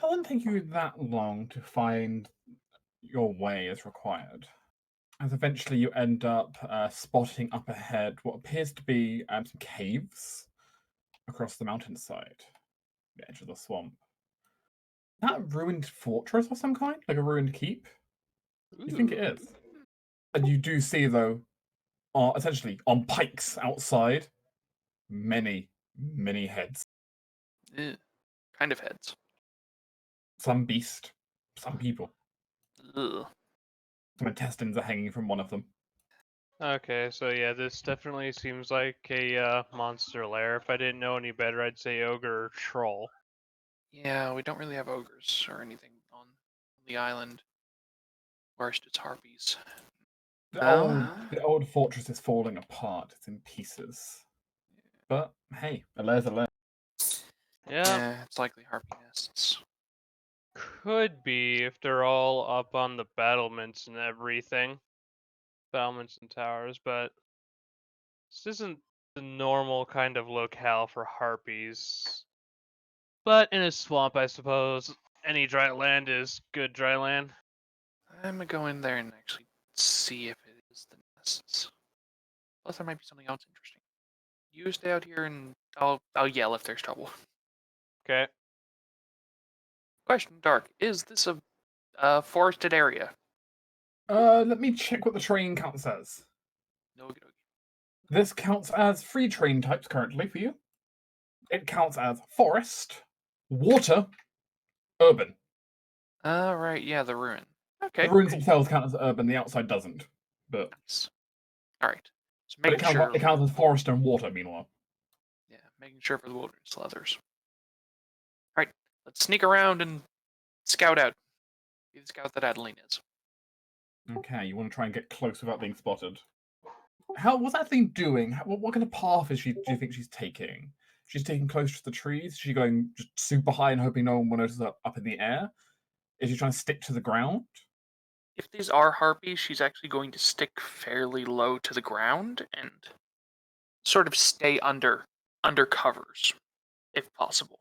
doesn't take you that long to find your way as required, as eventually you end up spotting up ahead what appears to be some caves across the mountainside, the edge of the swamp. That ruined fortress of some kind, like a ruined keep? You think it Ooh. is? And you do see, though, essentially on pikes outside, many, many heads. Eh, kind of heads. Some beast, some people. Ugh. Some intestines are hanging from one of them. Okay, so yeah, this definitely seems like a monster lair. If I didn't know any better, I'd say ogre or troll. Yeah, we don't really have ogres or anything on the island. Worst, it's harpies. The old fortress is falling apart. It's in pieces. But hey, a lair's a lair. Yeah, Yeah, it's likely harpy nests. could be if they're all up on the battlements and everything. Battlements and towers, but this isn't the normal kind of locale for harpies. But in a swamp, I suppose, any dry land is good dry land. I'm gonna go in there and actually see if it is the nests. Plus, there might be something else interesting. You stay out here, and I'll yell if there's trouble. Okay. Question, Dark: is this a forested area? Let me check what the terrain counts as. No, good. This counts as 3 terrain types currently for you. It counts as forest, water, urban. Right, yeah, the ruin. Okay, The ruins cool. themselves count as urban, the outside doesn't. But Nice. All right. So but making sure, it counts as forest and water, meanwhile. yeah, making sure for the wilderness leathers. All right, let's sneak around and scout out. Be the scout that Adeline is. Okay, you want to try and get close without being spotted. What's that thing doing? What kind of path do you think she's taking? She's taking close to the trees? Is she going just super high and hoping no one will notice her up in the air? Is she trying to stick to the ground? If these are harpies, she's actually going to stick fairly low to the ground and sort of stay under covers, if possible.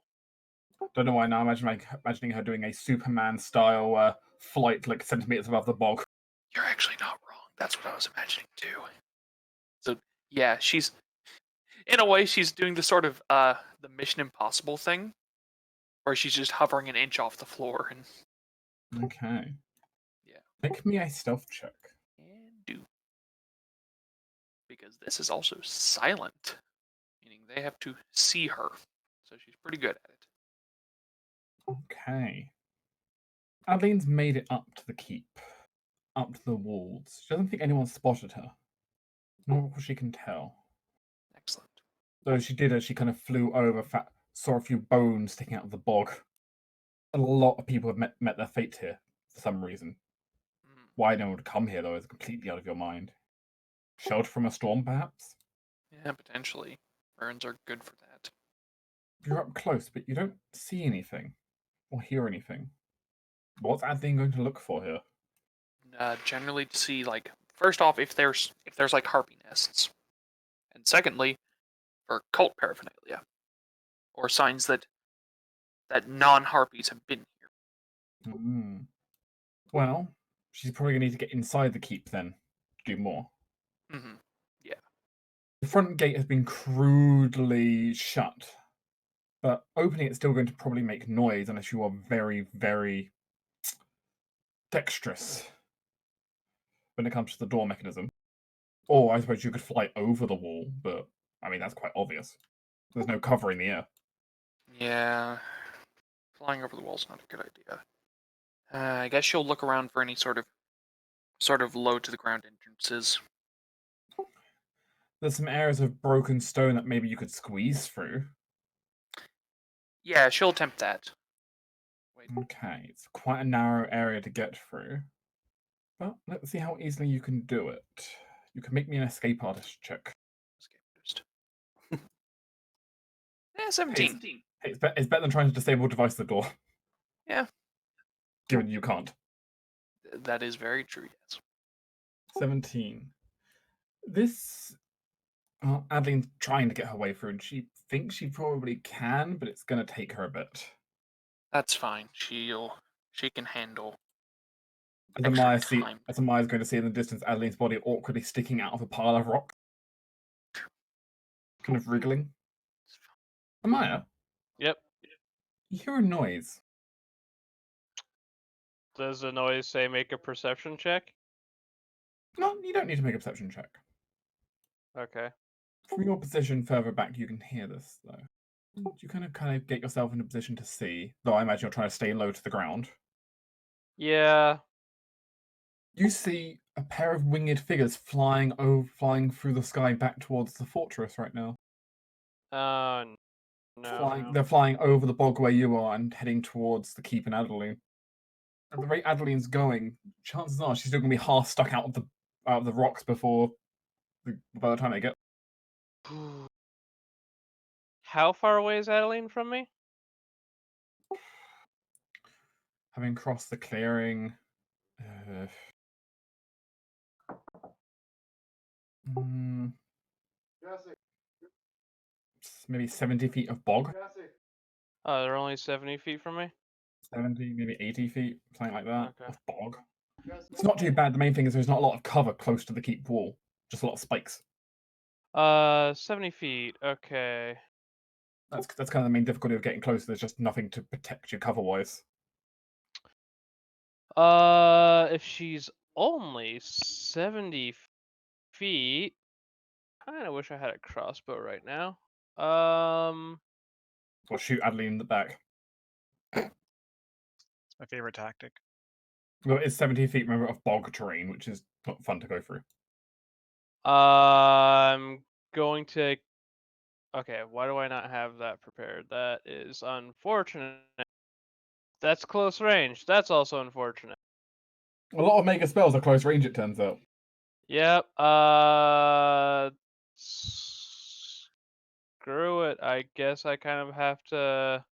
Don't know why now. Imagining her doing a Superman style flight like centimeters above the bog. You're actually not wrong. That's what I was imagining too. So yeah, she's in a way she's doing the sort of the Mission Impossible thing, where she's just hovering an inch off the floor and Okay. yeah, Make me a stealth check. and do because this is also silent, meaning they have to see her. So she's pretty good at it. Okay. Adeline's made it up to the keep, up to the walls. She doesn't think anyone spotted her. Not what she can tell. Excellent. Though she did as she kind of flew over, saw a few bones sticking out of the bog. A lot of people have met their fate here for some reason. Mm, Why no one would come here, though, is completely out of your mind. Shelter from a storm, perhaps? yeah, potentially. Burns are good for that. You're up close, but you don't see anything or hear anything. What's Adeline going to look for here? Generally to see like first off if there's like harpy nests, and secondly for cult paraphernalia or signs that non-harpies have been here. Mm. Well, she's probably going to need to get inside the keep then. Do more. Mm-hmm. Yeah. The front gate has been crudely shut, but opening it's still going to probably make noise unless you are very, very dexterous when it comes to the door mechanism. Or I suppose you could fly over the wall, but I mean that's quite obvious. There's no cover in the air. Yeah. Flying over the wall's not a good idea. I guess she'll look around for any sort of low to the ground entrances. There's some areas of broken stone that maybe you could squeeze through. Yeah, she'll attempt that. Wait. Okay, it's quite a narrow area to get through. But let's see how easily you can do it. You can make me an escape artist check. Escape artist. 17. Hey, it's better than trying to disable device the door. Yeah. Given you can't. That is very true, yes. 17. This Adeline's trying to get her way through, and she thinks she probably can, but it's going to take her a bit. That's fine. She can handle As extra Amaya's time. going to see in the distance Adeline's body awkwardly sticking out of a pile of rock, kind of wriggling. Amaya, Yep. you hear a noise. Does the noise say make a perception check? No, you don't need to make a perception check. Okay. From your position further back, you can hear this, though. You kind of get yourself in a position to see, though I imagine you're trying to stay low to the ground. Yeah. You see a pair of winged figures flying through the sky back towards the fortress right now. No. They're flying over the bog where you are and heading towards the keep in Adeline. At the rate Adeline's going, chances are she's still going to be half stuck out of the rocks by the time they get. How far away is Adeline from me? Having crossed the clearing, mm, maybe 70 feet of bog. Oh, they're only 70 feet from me? 70, maybe 80 feet, something like that, Okay. of bog. It's not too bad. The main thing is there's not a lot of cover close to the keep wall, just a lot of spikes. 70 feet. Okay. That's kind of the main difficulty of getting closer. There's just nothing to protect you cover-wise. If she's only 70 feet, kind of wish I had a crossbow right now. Or shoot Adeline in the back. It's my favorite tactic. Well, it's 70 feet, remember, of bog terrain, which is not fun to go through. I'm going to. Okay, why do I not have that prepared? That is unfortunate. That's close range. That's also unfortunate. A lot of mega spells are close range, it turns out. Yep. Screw it. I guess I kind of have to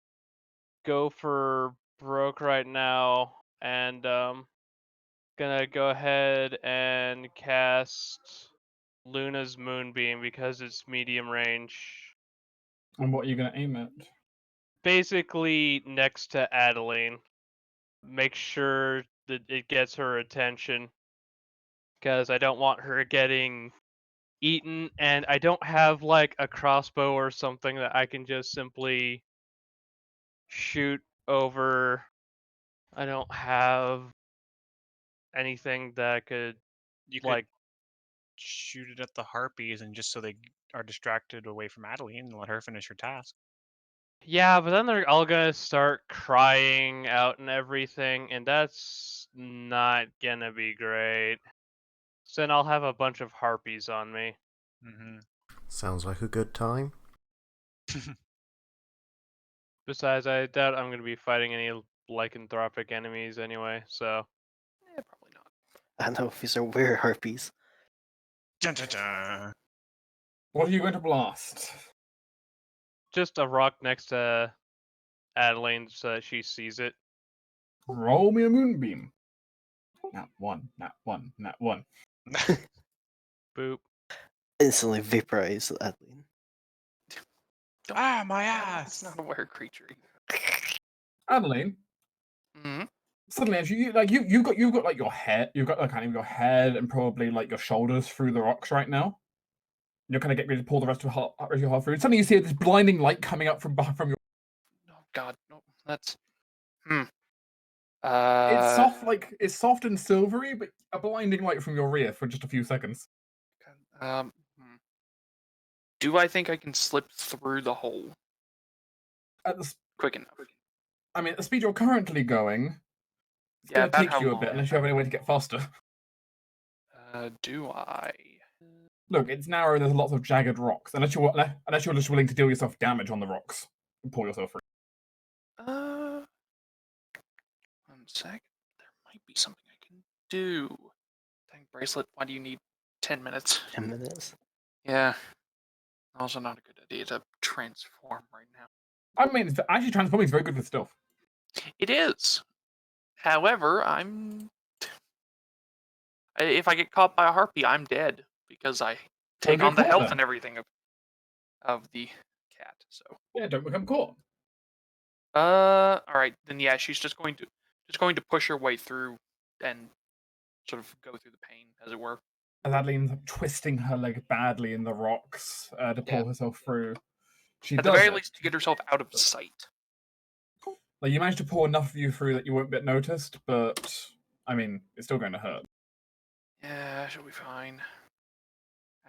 go for broke right now, and gonna go ahead and cast Luna's Moonbeam because it's medium range. And what are you going to aim at? Basically next to Adeline. Make sure that it gets her attention. Because I don't want her getting eaten, and I don't have like a crossbow or something that I can just simply shoot over. I don't have anything that could You could like. shoot it at the harpies, and just so they are distracted away from Adeline, and let her finish her task. Yeah, but then they're all gonna start crying out and everything, and that's not gonna be great. So then I'll have a bunch of harpies on me. Mm-hmm. Sounds like a good time. Besides, I doubt I'm gonna be fighting any lycanthropic enemies anyway, so. Probably not. I know these are weird harpies. Dun, dun, dun. What are you going to blast? Just a rock next to Adeline so that she sees it. Roll me a moonbeam. Nat one, nat one, nat one. Boop. Instantly vaporize Adeline. Ah, my It's ass! not a were creature. Adeline, Hmm. suddenly as you've got like your head, you've got like kind of your head and probably like your shoulders through the rocks right now. You're kind of getting ready to pull the rest of your heart through. And suddenly you see this blinding light coming up from your. Oh God, no. That's. It's soft and silvery, but a blinding light from your rear for just a few seconds. Do I think I can slip through the hole At the, quick enough? I mean, at the speed you're currently going, it's Yeah, going to about take how you a long? bit unless you have any way to get faster. Do I? Look, it's narrow. There's lots of jagged rocks. Unless you're just willing to deal yourself damage on the rocks and pull yourself through. 1 sec. There might be something I can do. Dang bracelet. Why do you need 10 minutes? 10 minutes. Yeah. Also not a good idea to transform right now. I mean, actually, transforming is very good with stealth. It is. However, if I get caught by a harpy, I'm dead because I take get on the caught, health then. and everything of the cat. So Yeah, don't become caught. All right, then yeah, she's just going to push her way through and sort of go through the pain, as it were. As Adeline's twisting her leg badly in the rocks to pull Yeah. herself through. She At the does very it. least, to get herself out of sight. Like, you manage to pull enough of you through that you won't get noticed, but I mean, it's still going to hurt. Yeah, she'll be fine.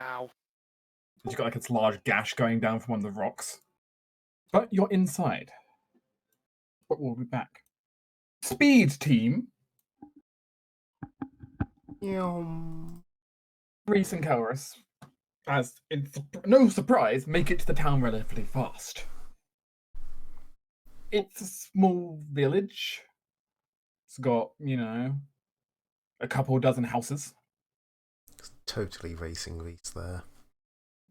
Ow. She's got like this large gash going down from one of the rocks. But you're inside. But we'll be back. Speed team. Yum. Reese and Kelris, as it's no surprise, make it to the town relatively fast. It's a small village. It's got, a couple dozen houses. It's totally racing Reese there.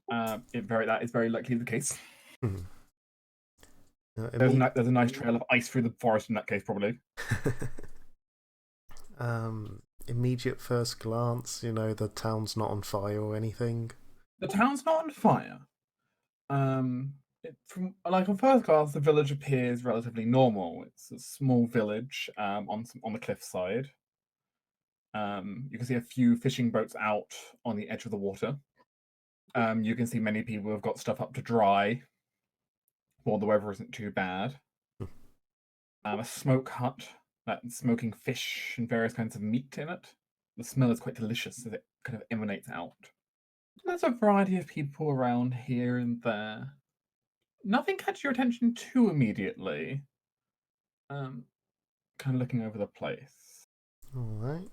That is very likely the case. Mhm. There's a nice trail of ice through the forest in that case, probably. Immediate first glance, the town's not on fire or anything. The town's not on fire. From like on first glance, the village appears relatively normal. It's a small village on the cliffside. You can see a few fishing boats out on the edge of the water. You can see many people have got stuff up to dry while the weather isn't too bad. A smoke hut that's smoking fish and various kinds of meat in it. The smell is quite delicious as it kind of emanates out. There's a variety of people around here and there. Nothing catches your attention too immediately. Kind of looking over the place. Alright.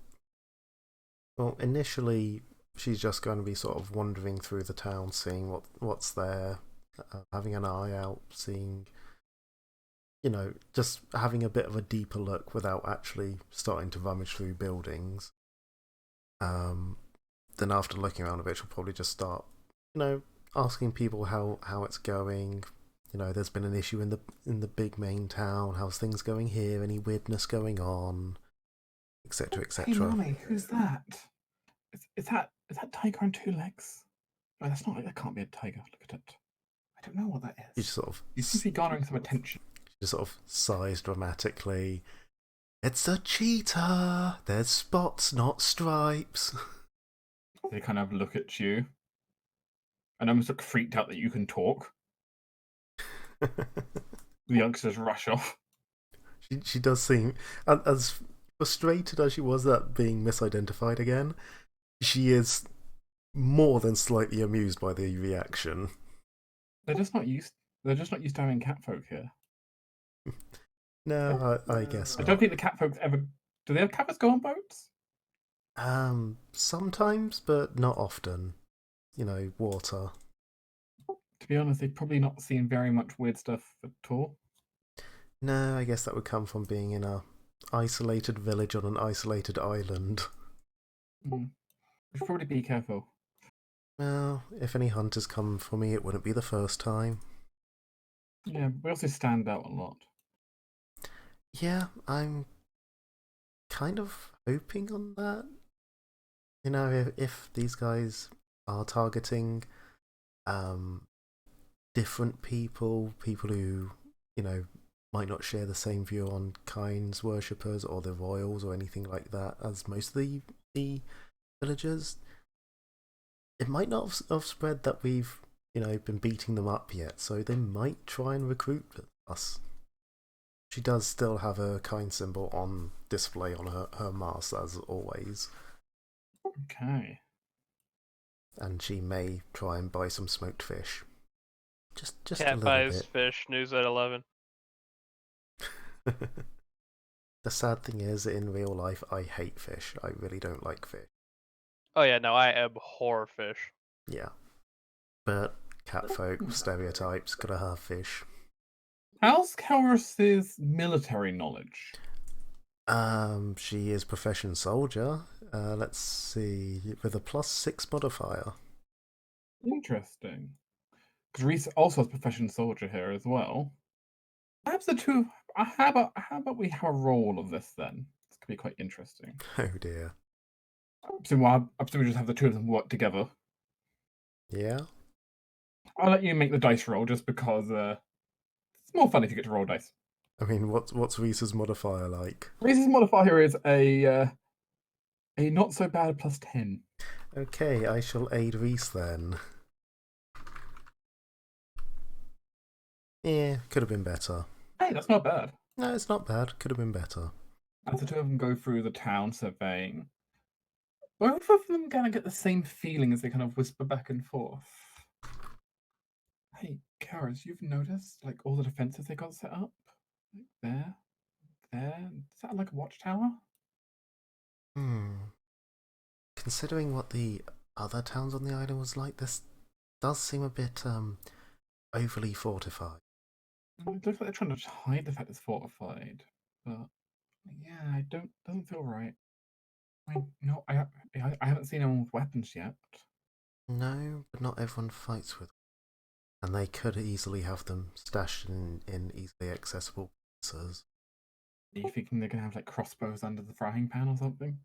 Well, initially, she's just going to be sort of wandering through the town, seeing what's there, having an eye out, seeing, just having a bit of a deeper look without actually starting to rummage through buildings. Then after looking around a bit, she'll probably just start, asking people how it's going. There's been an issue in the big main town. How's things going here? Any weirdness going on? Etc. Hey, etc. Mommy, who's that? Is that tiger on two legs? No, that can't be a tiger. Look at it. I don't know what that You is. just sort of You seem to be garnering some attention. just sort of sighs dramatically. It's a cheetah. There's spots, not stripes. They kind of look at you and almost look freaked out that you can talk. The youngsters rush off. She does seem, as frustrated as she was at being misidentified again, she is more than slightly amused by the reaction. They're just not used to having catfolk here. No, I guess I not. don't think the catfolks ever. Do they have catfolks go on boats? Sometimes, but not often. Water. To be honest, they've probably not seen very much weird stuff at all. No, I guess that would come from being in a isolated village on an isolated island. We should probably be careful. Well, if any hunters come for me, it wouldn't be the first time. Yeah, we also stand out a lot. Yeah, I'm kind of hoping on that. If these guys are targeting different people who, might not share the same view on Kyne's worshippers or the royals or anything like that as most of the villagers, it might not have spread that we've, been beating them up yet, so they might try and recruit us. She does still have a Kyne symbol on display on her mask, as always. Okay. And she may try and buy some smoked fish. Just a Cat little buys bit. fish. News at 11. The sad thing is, in real life, I hate fish. I really don't like fish. Oh yeah, no, I abhor fish. Yeah. But catfolk, stereotypes, gotta have fish. How's Kelris's military knowledge? She is profession soldier. Let's see, with a +6 modifier. Interesting. Because Reese also has profession soldier here as well. Perhaps the two. How about we have a roll of this then? This could be quite interesting. Oh dear. I presume we just have the two of them work together. Yeah. I'll let you make the dice roll just because it's more fun if you get to roll dice. I mean, what's Reese's modifier like? Reese's modifier is a not so bad +10. Okay, I shall aid Reese then. Yeah, could have been better. Hey, that's not bad. No, it's not bad. Could have been better. As the two of them go through the town surveying, both of them kind of get the same feeling as they kind of whisper back and forth. Hey, Karas, you've noticed like all the defenses they got set up? Like there. Is that like a watchtower? Considering what the other towns on the island was like, this does seem a bit overly fortified. It looks like they're trying to hide the fact it's fortified, but yeah, doesn't feel right. I mean, no, I haven't seen anyone with weapons yet. No, but not everyone fights with them. And they could easily have them stashed in easily accessible places. Are you thinking they're gonna have like crossbows under the frying pan or something?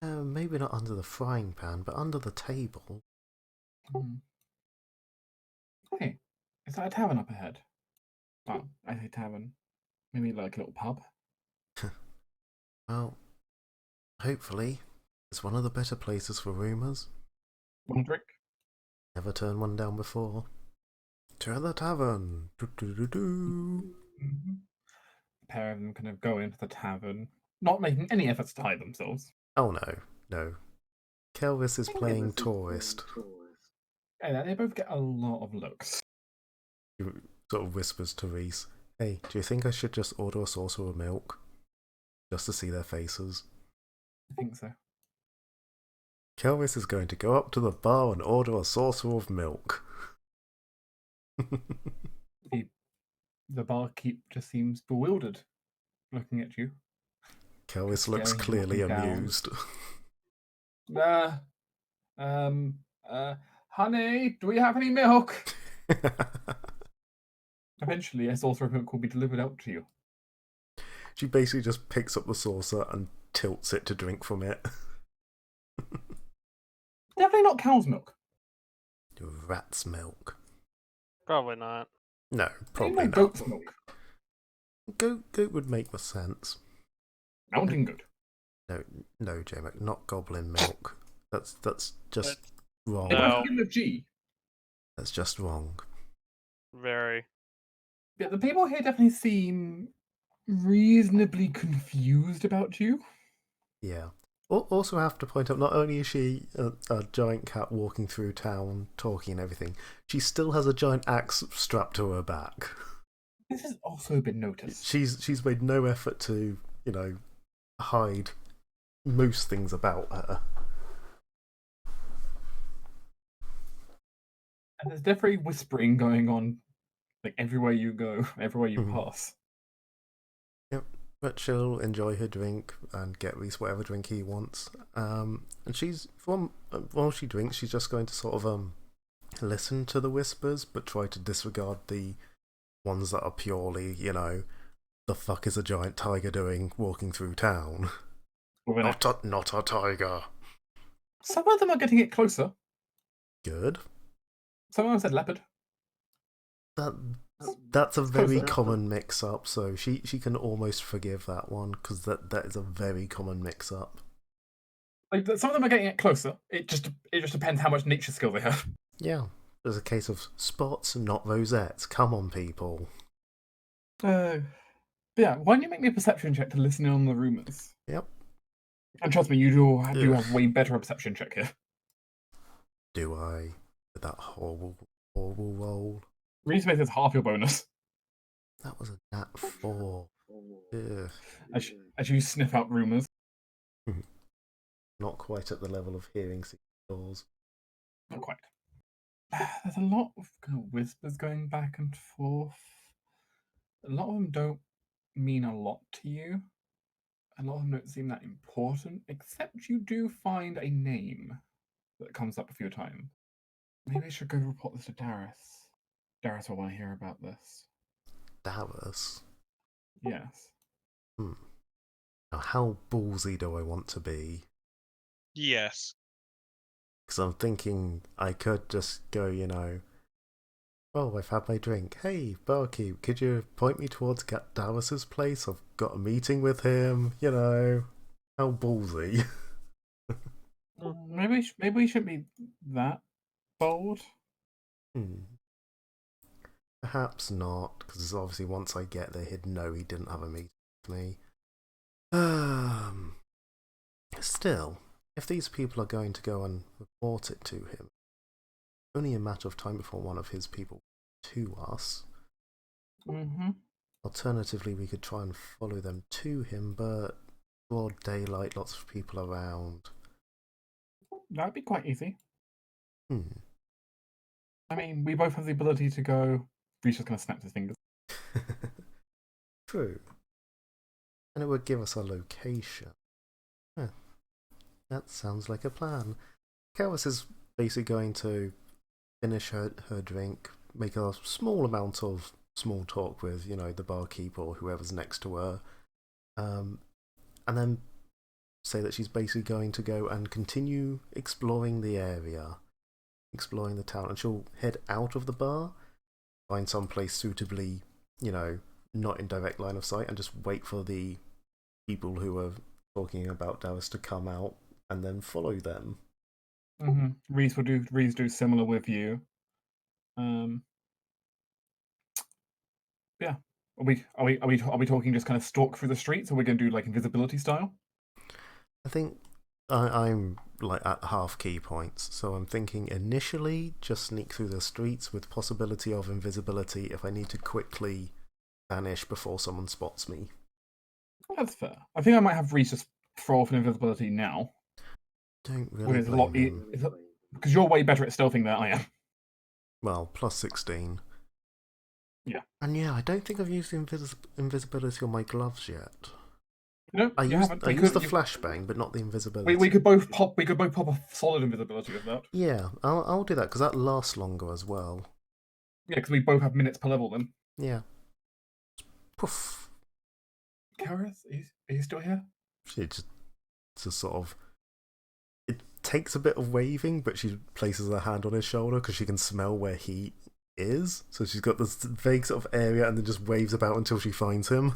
Maybe not under the frying pan, but under the table. Hey, is that a tavern up ahead? Well, I say tavern. Maybe like a little pub. Well, hopefully, it's one of the better places for rumours. One drink. Never turned one down before. To the tavern! Do. Mm-hmm. A pair of them kind of go into the tavern, not making any efforts to hide themselves. Oh no. Kelvis is playing tourist. And they both get a lot of looks. He sort of whispers to Reese, "Hey, do you think I should just order a saucer of milk? Just to see their faces?" I think so. Kelvis is going to go up to the bar and order a saucer of milk. The barkeep just seems bewildered, looking at you. Kelvis looks Staring clearly up and down. amused. Honey, do we have any milk? Eventually, a saucer of milk will be delivered out to you. She basically just picks up the saucer and tilts it to drink from it. Definitely not cow's milk. Rat's milk. Probably not. No, Maybe probably more not. goat's milk. Goat would make more sense. Mountain goat. No, J-Mac, not goblin milk. That's just wrong. It No. won't begin with G. That's just wrong. Very. Yeah, the people here definitely seem reasonably confused about you. Yeah. Also, I have to point out, not only is she a giant cat walking through town, talking and everything, she still has a giant axe strapped to her back. This has also been noticed. She's made no effort to, hide most things about her. And there's definitely whispering going on, like everywhere you go, everywhere you Mhm. pass. Yep. But she'll enjoy her drink and get Reese whatever drink he wants. And she's while she drinks, she's just going to sort of listen to the whispers, but try to disregard the ones that are purely, the fuck is a giant tiger doing walking through town? With an axe. Not a tiger. Some of them are getting it closer. Good. Some of them said leopard. That's a It's very closer. common mix-up, so she can almost forgive that one, because that is a very common mix-up. Like some of them are getting it closer. It just depends how much nature skill they have. Yeah. There's a case of spots, not rosettes. Come on, people. But yeah, why don't you make me a perception check to listen in on the rumors? Yep. And trust me, you do Ugh. have way better a perception check here. Do I? With that horrible roll? Reese makes this half your bonus That was a nat 4. Ugh. as you sniff out rumors. Not quite at the level of hearing signals. Not quite. There's a lot of kind of whispers going back and forth. A lot of them don't mean a lot to you. A lot of them don't seem that important, except you do find a name that comes up a few times. Maybe I should go report this to Darius. Darius will want to hear about this. Davos? Yes. Now, how ballsy do I want to be? Yes. Because I'm thinking I could just go, Oh, I've had my drink. Hey, barkeep, could you point me towards Dallas's place? I've got a meeting with him. You know, how ballsy. Maybe we shouldn't be that bold. Perhaps not, because obviously once I get there, he'd know he didn't have a meeting with me. Still, if these people are going to go and report it to him, only a matter of time before one of his people to us. Mm-hmm. Alternatively, we could try and follow them to him, but broad daylight, lots of people around. That'd be quite easy. Hmm. I mean, we both have the ability to go. Reese just gonna snap his fingers. True. And it would give us a location. Huh. That sounds like a plan. Kawas is basically going to finish her drink, make a small amount of small talk with, you know, the barkeep or whoever's next to her, and then say that she's basically going to go and continue exploring the area, exploring the town, and she'll head out of the bar, find some place suitably, you know, not in direct line of sight, and just wait for the people who are talking about Dallas to come out and then follow them. Mm-hmm. Reese do similar with you. Yeah. Are we talking just kind of stalk through the streets, or we're gonna do like invisibility style? I think I'm like at half key points, so I'm thinking initially just sneak through the streets with possibility of invisibility if I need to quickly vanish before someone spots me. That's fair. I think I might have Reese just throw off an invisibility now. Don't really It's a lot blame him. because you're way better at stealthing than I am. Well, plus 16. Yeah. And yeah, I don't think I've used invisibility on my gloves yet. No, I you used haven't. the flashbang, but not the invisibility. We could both pop a solid invisibility with that. Yeah, I'll do that because that lasts longer as well. Yeah, because we both have minutes per level then. Yeah. Poof. Kareth, are you still here? She just sort of. It takes a bit of waving, but she places her hand on his shoulder because she can smell where he is. So she's got this vague sort of area and then just waves about until she finds him.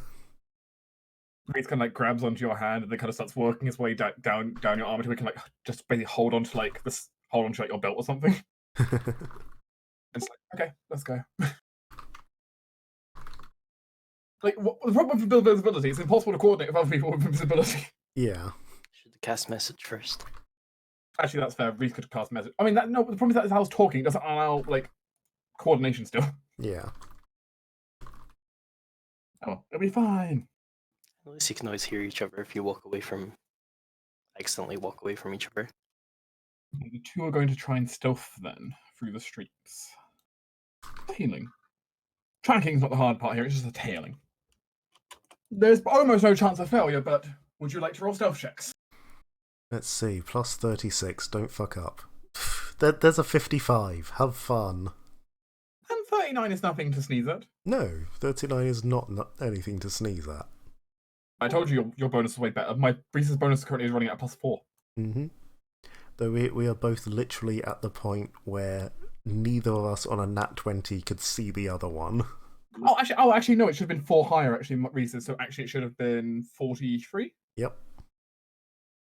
Reese kind of like grabs onto your hand and then kind of starts working his way down your arm until he can like just basically hold on to like your belt or something. It's like, okay, let's go. Like, the problem with invisibility is it's impossible to coordinate with other people with invisibility. Yeah. Should cast message first. Actually, that's fair. Reese could cast message. I mean, the problem is that I was talking. It doesn't allow like coordination still. Yeah. Oh, it'll be fine. At least you can always hear each other if you accidentally walk away from each other. The two are going to try and stealth then through the streets. Tailing. Tracking's not the hard part here. It's just the tailing. There's almost no chance of failure, but would you like to roll stealth checks? Let's see. Plus 36. Don't fuck up. There's a 55. Have fun. And 39 is nothing to sneeze at. No, 39 is not anything to sneeze at. I told you your bonus is way better. My Reese's bonus currently is running at +4. Mm-hmm. Though we are both literally at the point where neither of us on a nat 20 could see the other one. Oh, actually, no. It should have been 4 higher. Actually, Reese's. So actually, it should have been 43. Yep.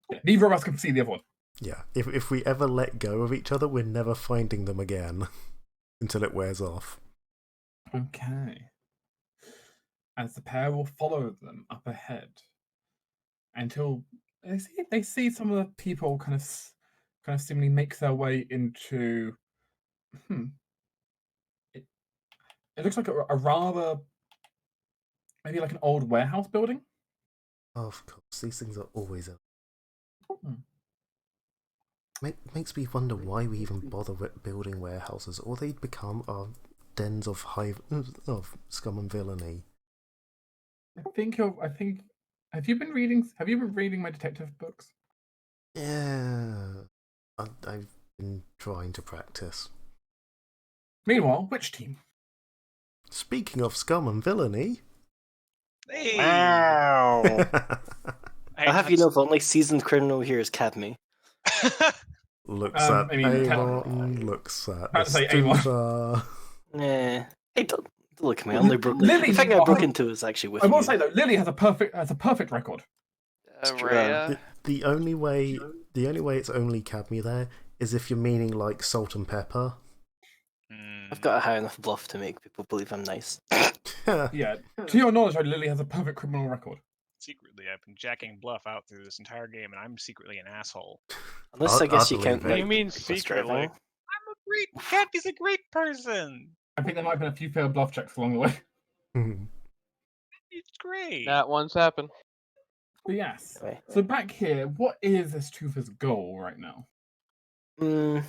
Yeah, neither of us can see the other one. Yeah. If we ever let go of each other, we're never finding them again until it wears off. Okay. As the pair will follow them up ahead until they see some of the people kind of seemingly make their way into. It looks like a rather maybe like an old warehouse building. Of course, these things are always up. Hmm. Makes me wonder why we even bother building warehouses, or they'd become our dens of scum and villainy. I think. Have you been reading my detective books? Yeah, I've been trying to practice. Meanwhile, which team? Speaking of scum and villainy. Hey! Wow! Hey, I'll have you know the only seasoned criminal here is Cadme. Looks at I mean, Amon, looks at I'd say the Amon. Star. Hey, don't look at me. I only broke. Lily, The thing I broke into is actually with I will you. say though, Lily has a perfect record. It's true. Rhea. The only way it's only Cadme there is if you're meaning like salt and pepper. I've got a high enough bluff to make people believe I'm nice. Yeah. To your knowledge, Lily has a perfect criminal record. Secretly, I've been jacking bluff out through this entire game, and I'm secretly an asshole. Unless I guess you believe can't it. What do like you mean reckless secretly? driving. I'm a great. Cadme's a great person. I think there might have been a few failed bluff checks along the way. It's great. That once happened. But yes. Anyway. So back here, what is this Tufa's goal right now? I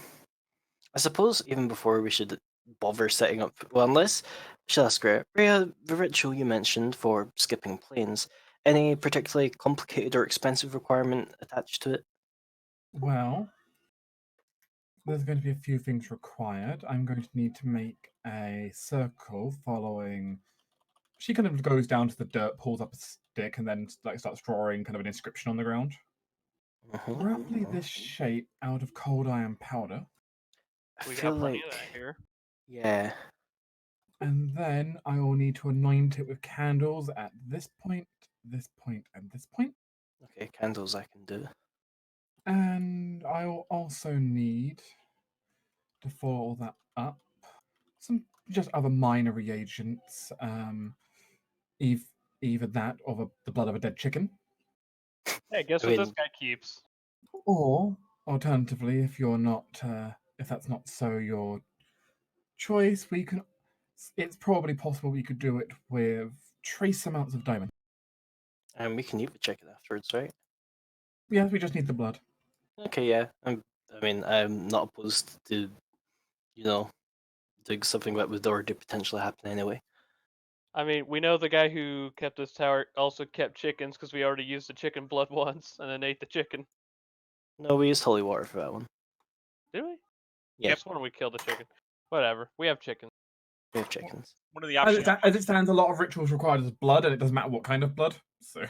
suppose even before we should bother setting up. Well, unless shall I ask Rhea, the ritual you mentioned for skipping planes. Any particularly complicated or expensive requirement attached to it? Well, there's going to be a few things required. I'm going to need to make a circle following. She kind of goes down to the dirt, pulls up a stick, and then like starts drawing kind of an inscription on the ground. Roughly this shape out of cold iron powder. I We feel got plenty like of that here. yeah. And then I will need to anoint it with candles at this point, and this point. Okay, candles I can do. And I will also need to follow all that up. Some just other minor reagents. Either that or the blood of a dead chicken. Hey, guess I what this mean- guy keeps? Or alternatively, if you're not, if that's not so your choice, we can. It's probably possible we could do it with trace amounts of diamond. And we can eat the chicken afterwards, right? Yeah, we just need the blood. Okay, yeah. I'm not opposed to, doing something that would already potentially happen anyway. I mean, we know the guy who kept this tower also kept chickens because we already used the chicken blood once and then ate the chicken. No, we used holy water for that one. Did we? Yeah. Just when we killed the chicken. Whatever. We have chickens. We have chickens. One of the As options. as it stands, a lot of rituals required is blood, and it doesn't matter what kind of blood. So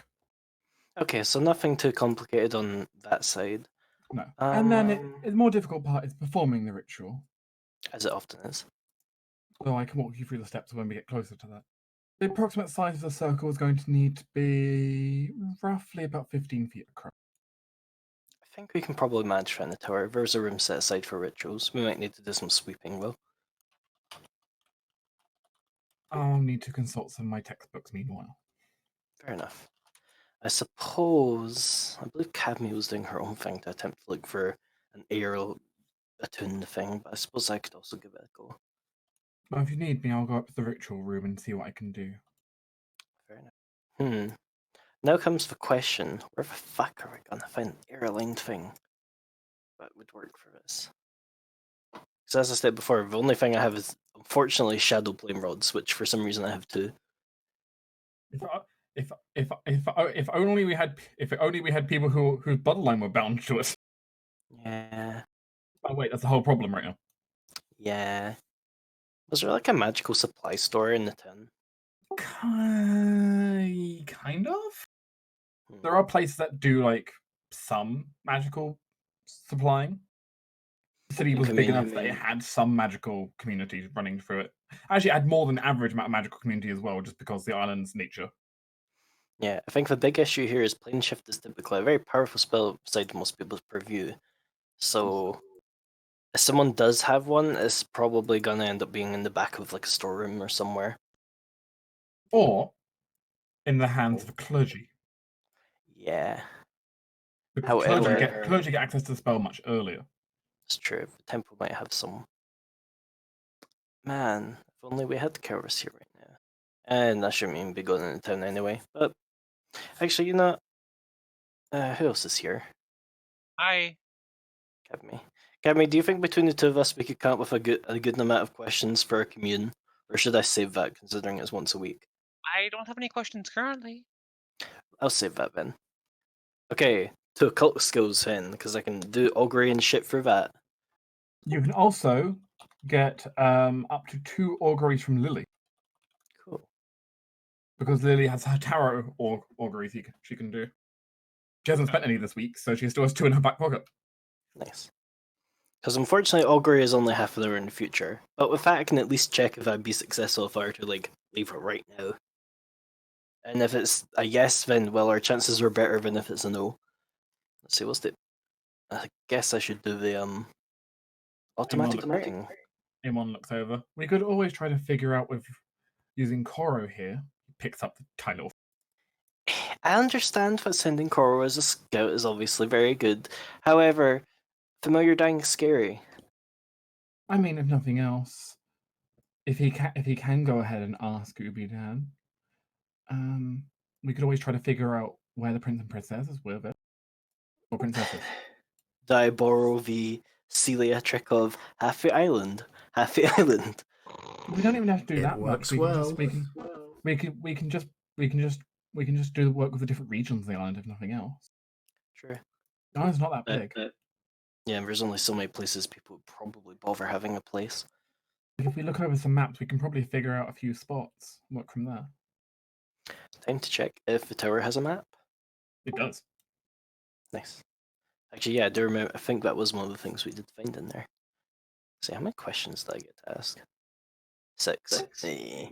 Okay, so nothing too complicated on that side, no. And then Um, the more difficult part is performing the ritual. as it often is. So I can walk you through the steps when we get closer to that. The approximate size of the circle is going to need to be roughly about 15 feet across. I think we can probably manage that in the tower. There's a room set aside for rituals. We might need to do some sweeping though. I'll need to consult some of my textbooks meanwhile. Fair enough. I suppose I believe Cadme was doing her own thing to attempt to look for an aerial attuned thing, but I suppose I could also give it a go. But if you need me, I'll go up to the ritual room and see what I can do. Fair enough. Now comes the question, where the fuck are we gonna find an airline thing that would work for this? Because as I said before, the only thing I have is unfortunately shadow flame rods, which for some reason I have two. If only we had people whose bloodline were bound to us. Yeah. Oh wait, that's the whole problem right now. Yeah. Was there like a magical supply store in the town? Kind of. There are places that do like some magical supplying. The city was big enough that it had some magical communities running through it. Actually, it had more than average amount of magical community as well, just because the island's nature. Yeah, I think the big issue here is plane shift is typically a very powerful spell outside most people's purview. So if someone does have one, it's probably gonna end up being in the back of like a storeroom or somewhere. Or in the hands of clergy. Yeah, Because clergy get access to the spell much earlier. it's true. The temple might have some. Man, if only we had Karis here right now. And I shouldn't even be going into town anyway. But actually, who else is here? Hi. Cadme, do you think between the two of us we could come up with a good amount of questions for a commune? Or should I save that considering it's once a week? I don't have any questions currently. I'll save that then. Okay, to occult skills then, because I can do augury and shit for that. You can also get up to 2 auguries from Lily. Cool. Because Lily has her tarot auguries she can do. She hasn't spent any this week, so she still has 2 in her back pocket. Nice. Because unfortunately, Augury is only half an hour in the future. But with that, I can at least check if I'd be successful if I were to like leave her right now. And if it's a yes, then well, our chances were better than if it's a no. Let's see, what's the? I guess I should do the automatic marking. Amon looks over. We could always try to figure out with using Koro here. He picks up the tiny little. I understand that sending Koro as a scout is obviously very good. However, familiar dying is scary. I mean, if nothing else, if he can go ahead and ask Ubi Dan, we could always try to figure out where the prince and princesses were, or princesses. Do I borrow the Celia trick of half the island? Half the island. We don't even have to do It that works much. well. We can just do the work with the different regions of the island, if nothing else. True. The island's not that big. Yeah, there's only so many places people would probably bother having a place. If we look over some maps, we can probably figure out a few spots. Work from there. Time to check if the tower has a map. It does. Nice. Actually, yeah, I do remember. I think that was one of the things we did find in there. See, how many questions did I get to ask? 6. Eh.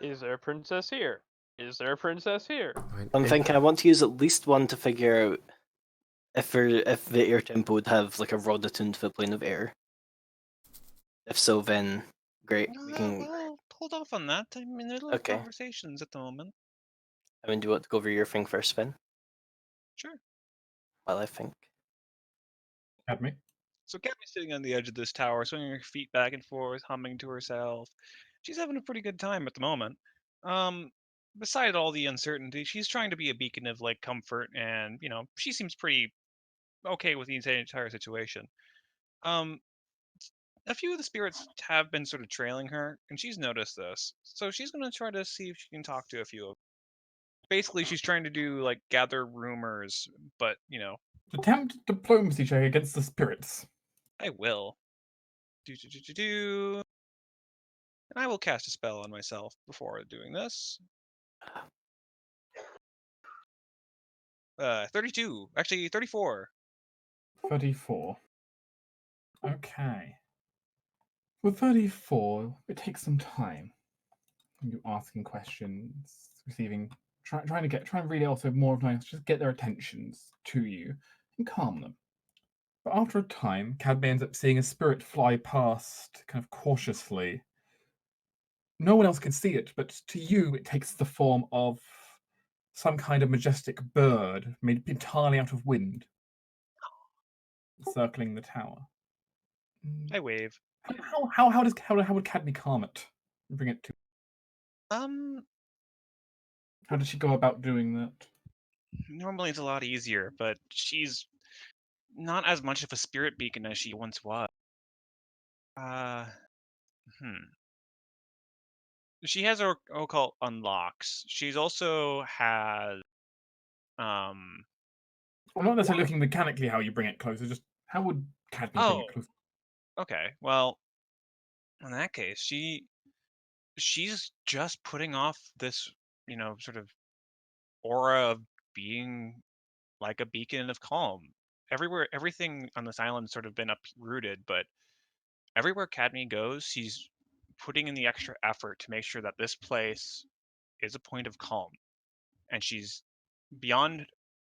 Is there a princess here? Is there a princess here? Right, I'm thinking I want to use at least one to figure out if the air tempo would have like a rod attuned to the plane of air. If so, then great. We can. Well, hold off on that. I'm in the middle of Okay. conversations at the moment. I mean, do you want to go over your thing first, Finn? Sure. While I think. Academy. So Cadme's sitting on the edge of this tower, swinging her feet back and forth, humming to herself. She's having a pretty good time at the moment. Beside all the uncertainty, she's trying to be a beacon of like comfort, and she seems pretty okay with the entire situation. A few of the spirits have been sort of trailing her, and she's noticed this. So she's gonna try to see if she can talk to a few of them. Basically, she's trying to do like gather rumors, but Attempt diplomacy check against the spirits. I will. Do. And I will cast a spell on myself before doing this. 32. Actually, 34. 34. Okay. For 34, it takes some time. You asking questions, receiving, trying to really also more of nice, just get their attentions to you and calm them. But after a time, Cadme ends up seeing a spirit fly past, kind of cautiously. No one else can see it, but to you, it takes the form of some kind of majestic bird made entirely out of wind, circling the tower. I wave. How would Cadme calm it? Bring it to. How does she go about doing that? Normally it's a lot easier, but she's not as much of a spirit beacon as she once was. She has her occult unlocks. She's also has I'm not necessarily looking mechanically how you bring it closer, just how would Cadme bring it closer? Okay. Well, in that case, she's just putting off this, sort of aura of being like a beacon of calm. Everything on this island's sort of been uprooted, but everywhere Cadme goes, she's putting in the extra effort to make sure that this place is a point of calm. And she's beyond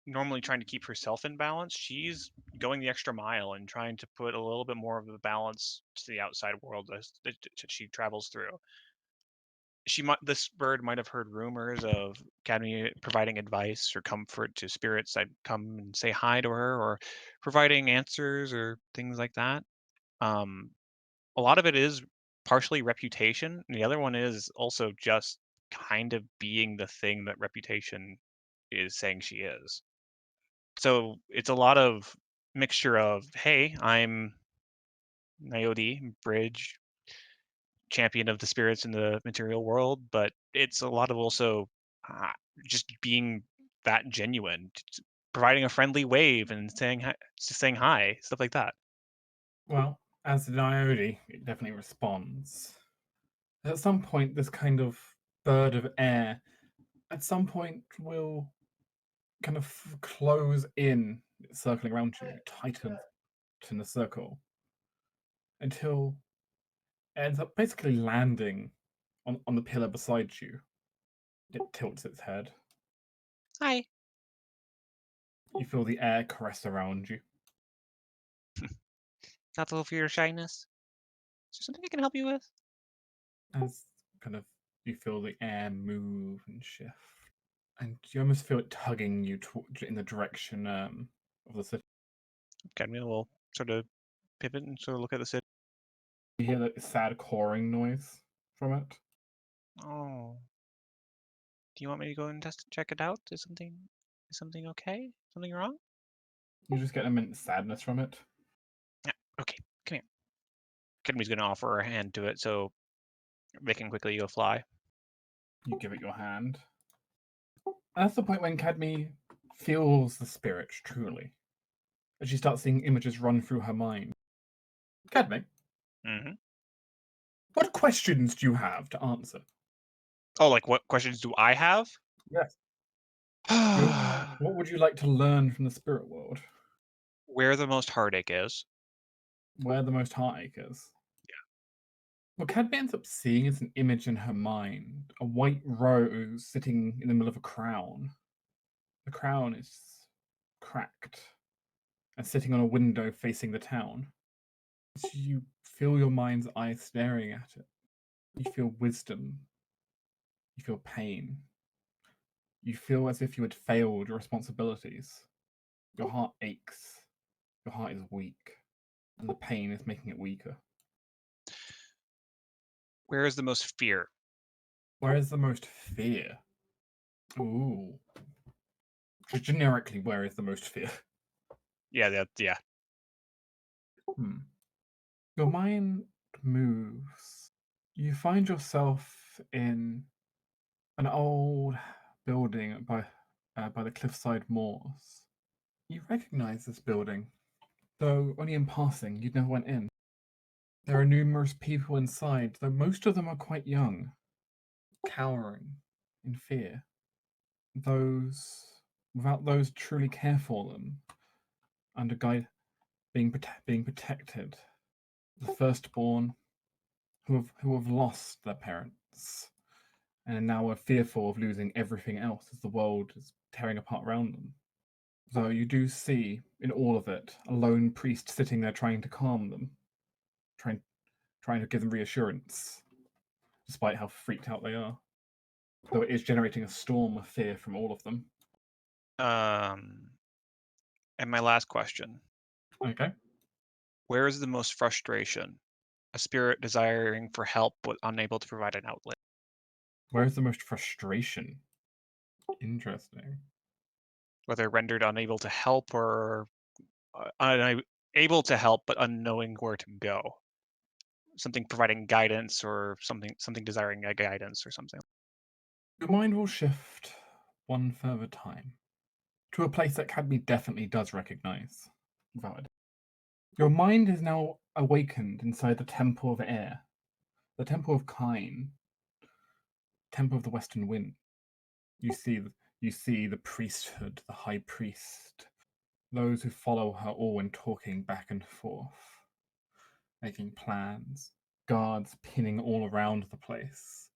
normally trying to keep herself in balance. She's going the extra mile and trying to put a little bit more of the balance to the outside world that she travels through. This bird might have heard rumors of Cadme providing advice or comfort to spirits that come and say hi to her, or providing answers or things like that. A lot of it is partially reputation, and the other one is also just kind of being the thing that reputation is saying she is. So it's a lot of mixture of, hey, I'm Nayodi, bridge, champion of the spirits in the material world, but it's a lot of also uh, just being that genuine, providing a friendly wave and saying hi, stuff like that. Well, as an Iode, it definitely responds. At some point, this kind of bird of air, at some point, will kind of close in, circling around you, tighten in a circle. until it ends up basically landing on the pillar beside you. It tilts its head. Hi. You feel the air caress around you. Not a little for your shyness. Is there something I can help you with? As kind of you feel the air move and shift, and you almost feel it tugging you in the direction of the city. Cadmiel will sort of pivot and sort of look at the city. You hear that sad cawing noise from it. Oh. Do you want me to go and check it out? Is something okay? Something wrong? You just get immense sadness from it. Yeah. Okay. Come here. Cadmiel's gonna offer her hand to it, so they can quickly go fly. You give it your hand. And that's the point when Cadme feels the spirit truly. As she starts seeing images run through her mind. Cadme, Mm-hmm. what questions do you have to answer? Oh, like what questions do I have? Yes. What would you like to learn from the spirit world? Where the most heartache is. Where the most heartache is? What Cadme ends up seeing is an image in her mind, a white rose sitting in the middle of a crown. The crown is cracked and sitting on a window facing the town. As you feel your mind's eye staring at it, you feel wisdom, you feel pain, you feel as if you had failed your responsibilities. Your heart aches, your heart is weak, and the pain is making it weaker. Where is the most fear? Where is the most fear? Ooh. Just generically, where is the most fear? Yeah. Your mind moves. You find yourself in an old building by the cliffside moors. You recognize this building, though only in passing. You never went in. There are numerous people inside, though most of them are quite young, cowering in fear. Without those to truly care for them, under guide, being protected. The firstborn, who have lost their parents, and now are fearful of losing everything else as the world is tearing apart around them. Though you do see, in all of it, a lone priest sitting there trying to calm them, trying to give them reassurance, despite how freaked out they are. Though it is generating a storm of fear from all of them. And my last question. Okay. Where is the most frustration? A spirit desiring for help but unable to provide an outlet. Where is the most frustration? Interesting. Whether rendered unable to help or able to help but unknowing where to go. Something providing guidance or something desiring a guidance or something. Your mind will shift one further time to a place that Cadme definitely does recognize. Valid. Your mind is now awakened inside the Temple of Air, the Temple of Kine, Temple of the Western Wind. You see the priesthood, the high priest, those who follow her all when talking back and forth, making plans, guards pinning all around the place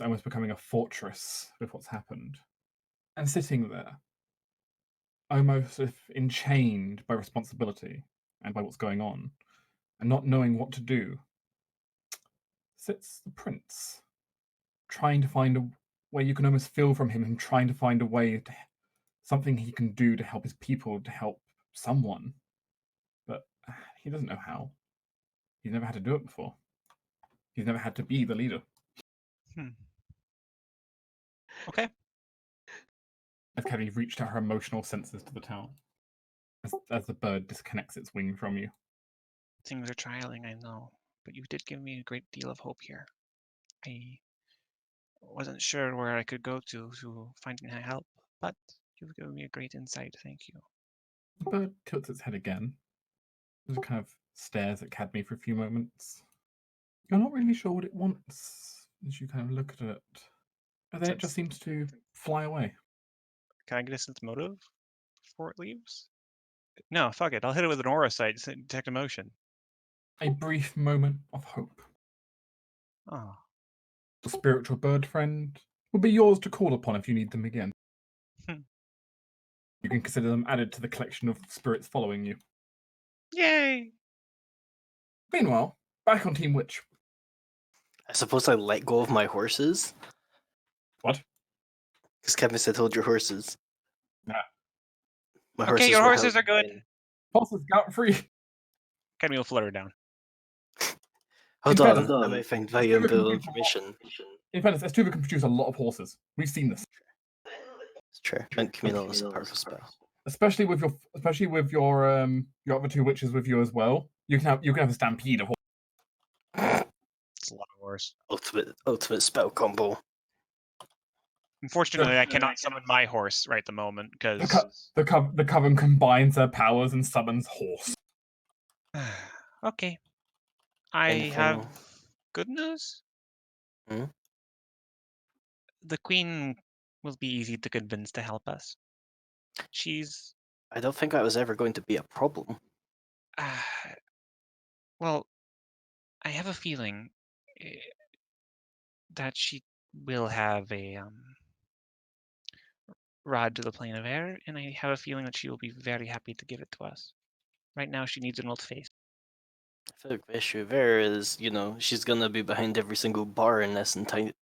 almost becoming a fortress with what's happened. And sitting there, almost as if enchained by responsibility and by what's going on, and not knowing what to do, sits the prince, trying to find a way. You can almost feel from him trying to find a way to something he can do to help his people, to help someone, but he doesn't know how. He's never had to do it before. He's never had to be the leader. Okay. As Caddy reached out her emotional senses to the town, as the bird disconnects its wing from you. Things are trialing, I know, but you did give me a great deal of hope here. I wasn't sure where I could go to find help, but you've given me a great insight. Thank you. The bird tilts its head again. It kind of stares at Cadme for a few moments. You're not really sure what it wants as you kind of look at it. And then it just seems to fly away. Can I get a sense motive before it leaves? No, fuck it. I'll hit it with an aura sight to detect emotion. A brief moment of hope. Oh, The spiritual bird friend will be yours to call upon if you need them again. Hmm. You can consider them added to the collection of spirits following you. yay! Meanwhile, back on Team Witch. I suppose I let go of my horses? What? Because Kevin said hold your horses. Nah. My Okay, your were horses held are good. in- Horses gout free. Kenny will flutter down. Hold In on, fairness, I might find valuable information. In fairness, Estuva can produce a lot of horses. We've seen this, It's true. Mint communal is a powerful spell. especially with your other two witches with you as well. You can have a stampede of horses. It's a lot of horse. Ultimate spell combo. Unfortunately, I cannot summon my horse right at the moment because. The coven combines their powers and summons horse. Okay. I Anything- have good news. Hmm? The queen will be easy to convince to help us. She's I don't think that was ever going to be a problem. well, I have a feeling that she will have a rod to the plane of air, and I have a feeling that she will be very happy to give it to us. Right now, she needs an old face. I feel like the issue there is, she's gonna be behind every single bar in this entire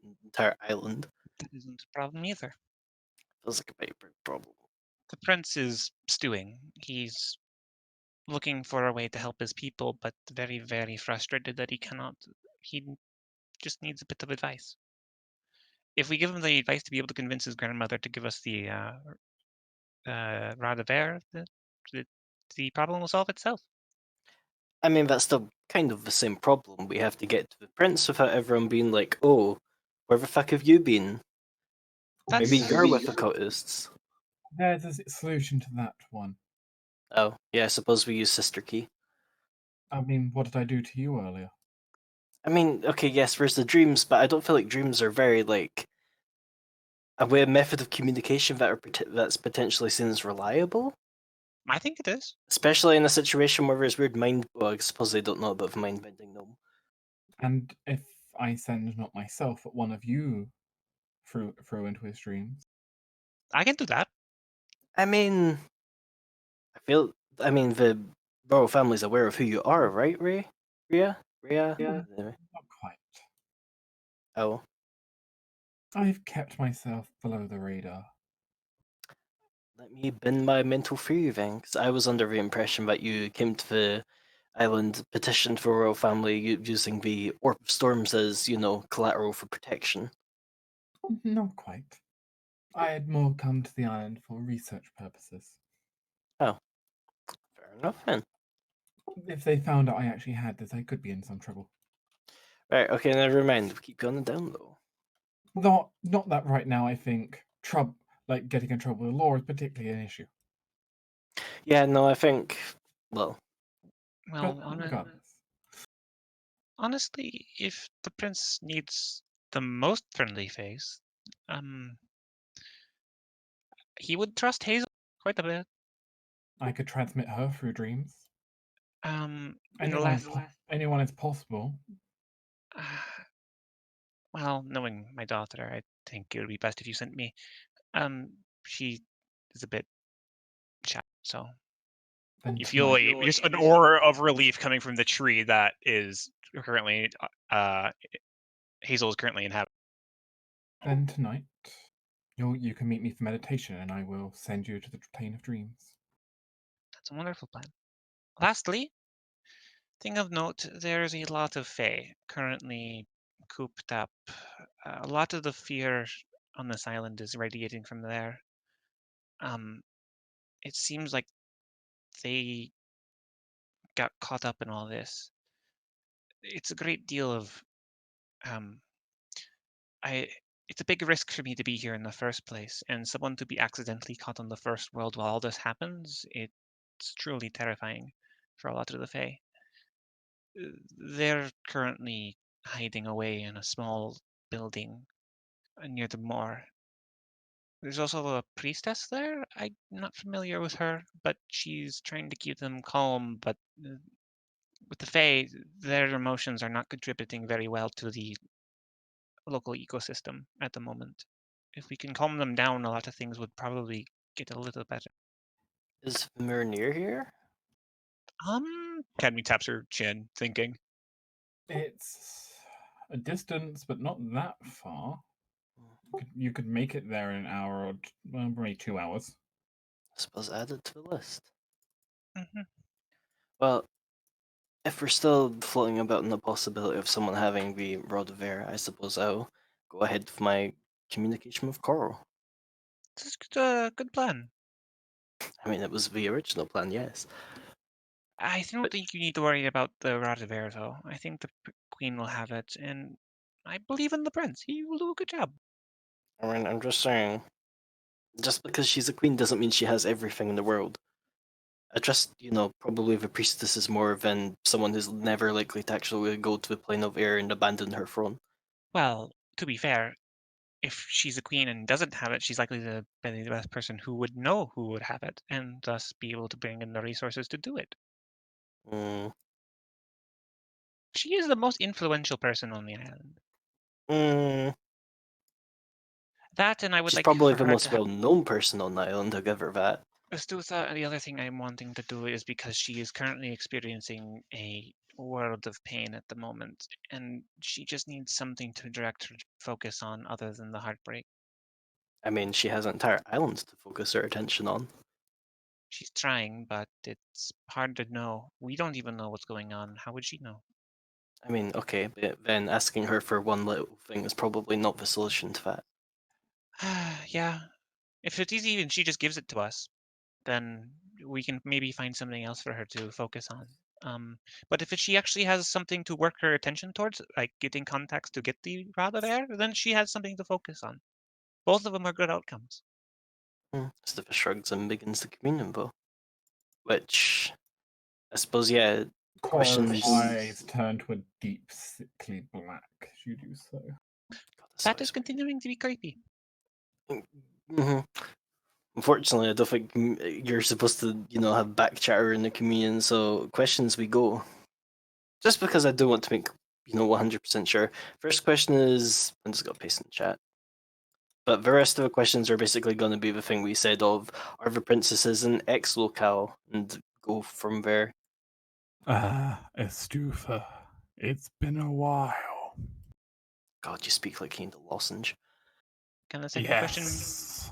island. That isn't a problem either. Feels like a very big problem. The prince is stewing. He's looking for a way to help his people, but very, very frustrated that he cannot. He just needs a bit of advice. If we give him the advice to be able to convince his grandmother to give us the rod of air, the problem will solve itself. I mean, that's still kind of the same problem. We have to get to the prince without everyone being like, "Oh, where the fuck have you been? Maybe That's you're with the cultists." There's a solution to that one. Oh, yeah, I suppose we use Sister Key. I mean, what did I do to you earlier? I mean, okay, yes, there's the dreams, but I don't feel like dreams are very, a method of communication that's potentially seen as reliable. I think it is. Especially in a situation where there's weird mind. Well, I suppose they don't know about the mind bending gnome. And if I send not myself, but one of you through into his dreams. I can do that. I mean, the royal family's aware of who you are, right, Ray? Rhea? Anyway. Not quite. Oh, I've kept myself below the radar. let me bend my mental theory then, because I was under the impression that you came to the island, petitioned for royal family using the Orb of Storms as, collateral for protection. Not quite. I had more come to the island for research purposes. Oh, fair enough then. If they found out I actually had this, I could be in some trouble. Right, okay, never mind. We'll keep going down low. Not that right now. I think getting in trouble with the law is particularly an issue. Yeah, no, I think, well, Well, But regardless, honestly, if the prince needs the most friendly face, he would trust Hazel quite a bit. I could transmit her through dreams. The Anyone, last, anyone is possible. well, knowing my daughter, I think it would be best if you sent me. She is a bit shy, so Then you feel just an aura of relief coming from the tree that is currently Hazel is currently inhabiting. Then tonight, you can meet me for meditation, and I will send you to the plane of dreams. That's a wonderful plan. Lastly, thing of note, there's a lot of Fae currently cooped up. A lot of the fear on this island is radiating from there. It seems like they got caught up in all this. It's a great deal of it's a big risk for me to be here in the first place, and someone to be accidentally caught on the first world while all this happens, it's truly terrifying for a lot of the Fae. They're currently hiding away in a small building near the moor. There's also a priestess there. I'm not familiar with her, but she's trying to keep them calm, but with the Fae, their emotions are not contributing very well to the local ecosystem at the moment. If we can calm them down, a lot of things would probably get a little better. Is Mir near here? Cadmy taps her chin, thinking. It's a distance, but not that far. You could make it there in an hour or maybe 2 hours. I suppose add it to the list. Hmm. Well, if we're still floating about in the possibility of someone having the Rod of Air, I suppose I'll go ahead with my communication with Coral. This is a good plan. I mean, it was the original plan, yes. I don't But- think you need to worry about the Rod of Air, though. I think the Queen will have it, and I believe in the Prince. He will do a good job. I mean, I'm just saying, just because she's a queen doesn't mean she has everything in the world. I trust, probably the priestess is more than someone who's never likely to actually go to the plane of air and abandon her throne. Well, to be fair, if she's a queen and doesn't have it, she's likely to be the best person who would know who would have it, and thus be able to bring in the resources to do it. Mm. She is the most influential person on the island. Mm. That, and I would She's like probably for the her most to have. well-known person on the island, I'll give her that. Astutha, the other thing I'm wanting to do is because she is currently experiencing a world of pain at the moment, and she just needs something to direct her focus on other than the heartbreak. I mean, she has an entire island to focus her attention on. She's trying, but it's hard to know. We don't even know what's going on. How would she know? I mean, okay, but then asking her for one little thing is probably not the solution to that. Yeah. If it's easy and she just gives it to us, then we can maybe find something else for her to focus on. But if she actually has something to work her attention towards, like getting contacts to get the Rod of Air, then she has something to focus on. Both of them are good outcomes. Stiffer shrugs and begins the communion bow. Which, I suppose, yeah, Cora's questions. eyes turn to a deep, sickly black as you do so. God, this That is always- continuing to be creepy. Mhm. Unfortunately, I don't think you're supposed to, have back chatter in the communion, so questions we go. Just because I do want to make, 100% sure. First question is, I'm just going to paste in the chat. But the rest of the questions are basically going to be the thing we said of, are the princesses in X locale? And go from there. Estufa, it's been a while. God, you speak like you need a lozenge. Can the second question? Yes.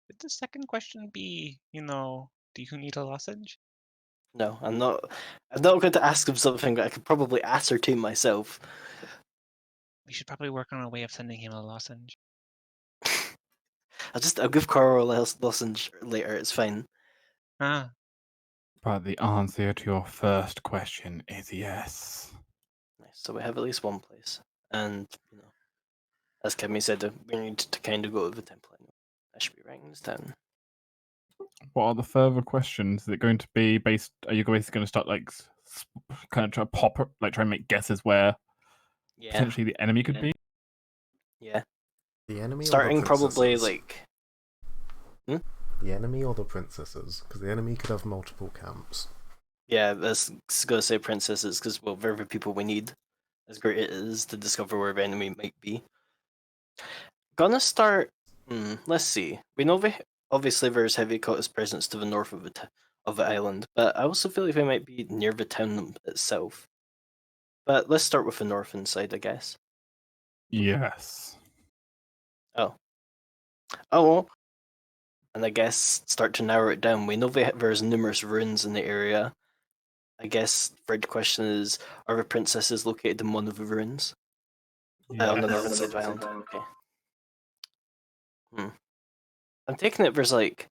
Would the second question be, do you need a lozenge? No, I'm not. I'm not going to ask him something that I could probably ascertain myself. We should probably work on a way of sending him a lozenge. I'll give Coral a lozenge later. It's fine. Ah, But the answer to your first question is yes. Nice. So we have at least one place, and as Kimmy said, we need to kind of go to the temple. I should be writing this down. What are the further questions? Is it going to be based? Are you basically going to start kind of try to try and make guesses where Yeah, potentially the enemy could be? yeah. The enemy Starting or the probably princesses? The enemy or the princesses? Because the enemy could have multiple camps. Yeah, that's gonna say princesses because they're the people we need. As great it is to discover where the enemy might be. Gonna start. Let's see. We know obviously there's heavy Cotta's presence to the north of the island, but I also feel like they might be near the town itself. But let's start with the northern side, I guess. Yes. Oh, well. And I guess start to narrow it down. We know there's numerous ruins in the area. I guess third question is: are the princesses located in one of the ruins? On the northern side of the island. Okay. I'm taking it there's like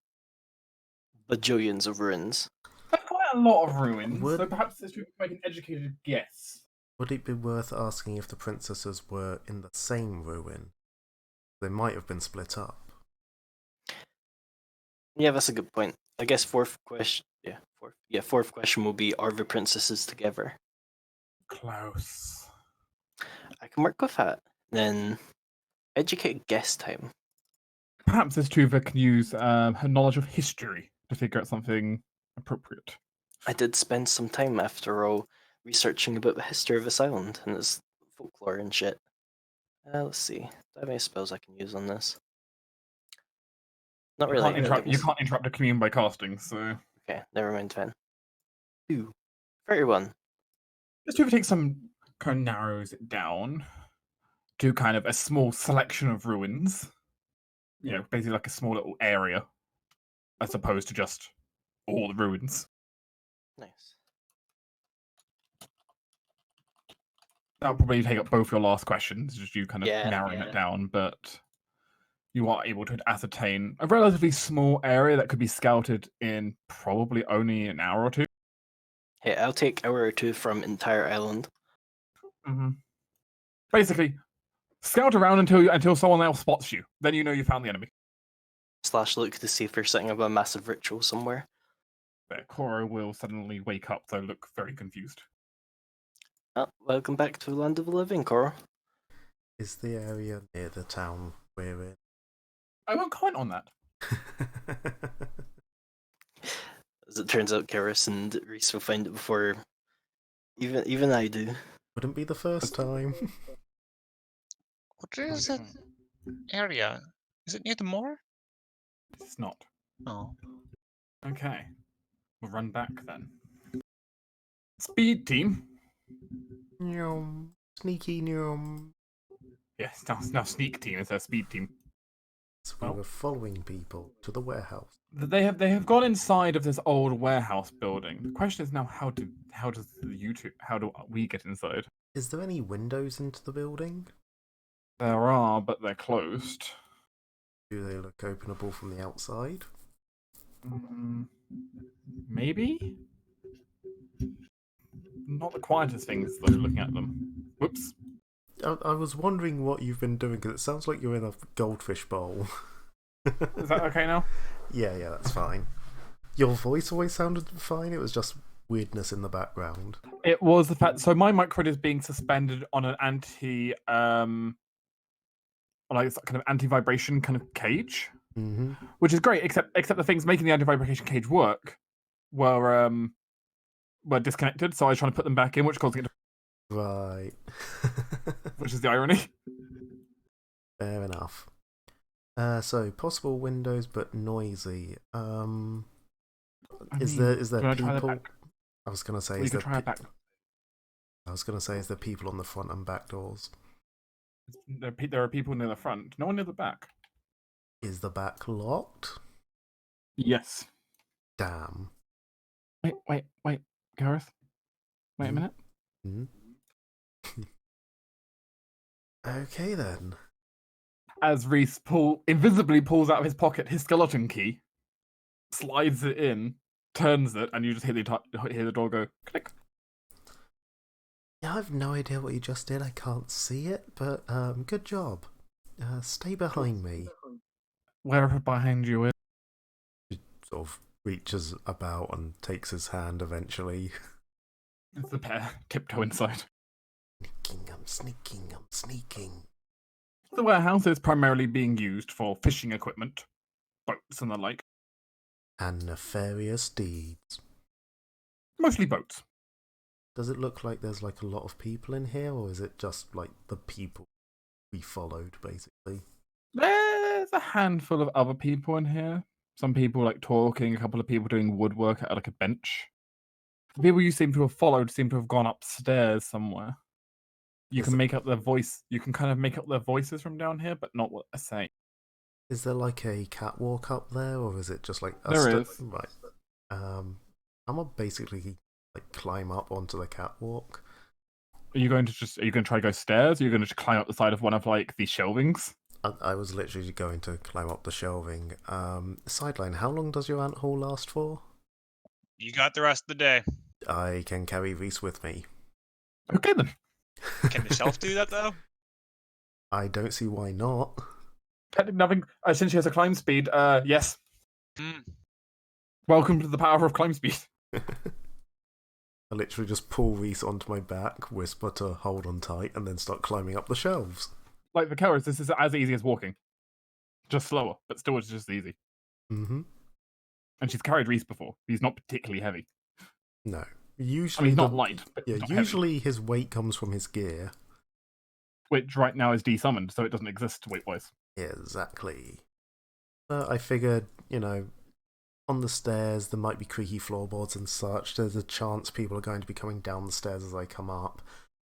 bajillions of ruins. That's quite a lot of ruins, Would- so perhaps this should make an educated guess. Would it be worth asking if the princesses were in the same ruin? They might have been split up. Yeah, that's a good point. I guess fourth question. Fourth question will be: are the princesses together? Close. I can work with that. Then, educated guess time. Perhaps this Tuva can use her knowledge of history to figure out something appropriate. I did spend some time, after all, researching about the history of this island and its folklore and shit. Let's see. Do I have any spells I can use on this? Not You really. can't interrupt. You can't interrupt a commune by casting. So Okay, never mind then. 2. 31. let's do take some kind of narrows it down to kind of a small selection of ruins. You know, basically like a small little area, as opposed to just all the ruins. Nice. That'll probably take up both your last questions, just you kind of Yeah, narrowing yeah. it down, but you are able to ascertain a relatively small area that could be scouted in probably only an hour or two. Hey, I'll take hour or two from entire island. Mm-hmm. Basically, scout around until someone else spots you. Then you know you found the enemy. / look to see if there's something of a massive ritual somewhere. But Koro will suddenly wake up, though look very confused. Oh, welcome back to the land of the living, Coro. Is the area near the town we're in? I won't comment on that. As it turns out, Karis and Reese will find it before even I do. Wouldn't be the first time. What is that area? Is it near the moor? It's not. Oh. Okay. We'll run back then. Speed team. Nyum. Sneaky nyum. Yes, now sneak team is their speed team. So we were following people to the warehouse. They have gone inside of this old warehouse building. The question is now how do we get inside? Is there any windows into the building? There are, but they're closed. Do they look openable from the outside? Maybe? Not the quietest things though, looking at them. Whoops. I was wondering what you've been doing, because it sounds like you're in a goldfish bowl. Is that okay now? Yeah, that's fine. Your voice always sounded fine, it was just weirdness in the background. It was the fact, so my microphone is being suspended on an like it's kind of anti-vibration kind of cage. Mm-hmm. Which is great, except the things making the anti-vibration cage work were disconnected, so I was trying to put them back in, which caused it to... Right. which is the irony. Fair enough. So possible windows, but noisy. Is there people? I was gonna say, is there people on the front and back doors? There are people near the front, no one near the back. Is the back locked? Yes. Damn. Wait, Gareth. Wait a minute. Mm-hmm. Okay then. As Reese invisibly pulls out of his pocket his skeleton key, slides it in, turns it, and you just hear the door go click. Yeah, I have no idea what you just did. I can't see it, but good job. Stay behind me. Wherever behind you is. He sort of reaches about and takes his hand eventually. It's the pair tiptoe inside. I'm sneaking. The warehouse is primarily being used for fishing equipment, boats and the like. And nefarious deeds. Mostly boats. Does it look like there's like a lot of people in here, or is it just like the people we followed, basically? There's a handful of other people in here. Some people like talking, a couple of people doing woodwork at like a bench. The people you seem to have followed seem to have gone upstairs somewhere. You can make up their voice. You can kind of make up their voices from down here, but not what they're saying. Is there like a catwalk up there, or is it just like a There is. Right. I'm gonna basically like climb up onto the catwalk. Are you going to try to go stairs? Or are you going to just climb up the side of one of like the shelvings? I was literally going to climb up the shelving. Sideline, how long does your ant haul last for? You got the rest of the day. I can carry Reese with me. Okay then. Can the shelf do that though? I don't see why not. Nothing. Since she has a climb speed, yes. Hmm. Welcome to the power of climb speed. I literally just pull Reese onto my back, whisper to hold on tight, and then start climbing up the shelves. Like the Killers, this is as easy as walking. Just slower, but still it's just easy. Mm-hmm. And she's carried Reese before. He's not particularly heavy. No. Usually, he's not light, but yeah, he's not heavy, usually his weight comes from his gear. which right now is desummoned, so it doesn't exist weight-wise. Exactly. But I figured, on the stairs there might be creaky floorboards and such. There's a chance people are going to be coming down the stairs as they come up.